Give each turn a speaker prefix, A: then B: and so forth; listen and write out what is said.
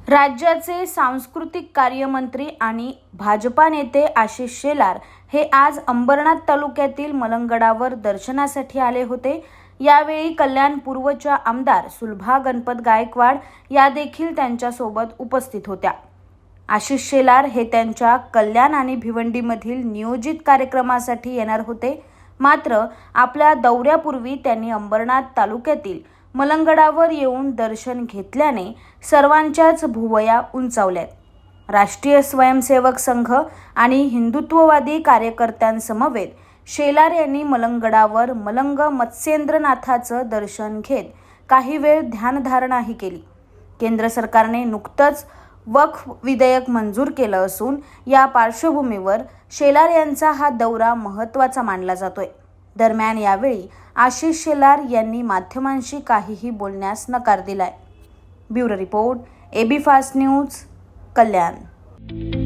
A: राज्याचे सांस्कृतिक कार्यमंत्री आणि भाजपा नेते आशिष शेलार हे आज अंबरनाथ तालुक्यातील मलंगगडावर दर्शनासाठी आले होते। यावेळी कल्याण पूर्वच्या आमदार सुलभा गणपत गायकवाड या देखील त्यांच्यासोबत उपस्थित होत्या। आशिष शेलार हे त्यांच्या कल्याण आणि भिवंडीमधील नियोजित कार्यक्रमासाठी येणार होते, मात्र आपल्या दौऱ्यापूर्वी त्यांनी अंबरनाथ तालुक्यातील मलंगगडावर येऊन दर्शन घेतल्याने सर्वांच्याच भुवया उंचावल्यात। राष्ट्रीय स्वयंसेवक संघ आणि हिंदुत्ववादी कार्यकर्त्यांसमवेत शेलार यांनी मलंगगडावर मलंग मत्स्येंद्रनाथाचं दर्शन घेत काही वेळ ध्यानधारणाही केली। केंद्र सरकारने नुकतंच वक्फ विधेयक मंजूर केलं असून या पार्श्वभूमीवर शेलार यांचा हा दौरा महत्त्वाचा मानला जातोय। दरम्यान यावेळी आशिष शेलार यांनी माध्यमांशी काहीही बोलण्यास नकार दिलाय। Bureau report, AB fast news, कल्याण।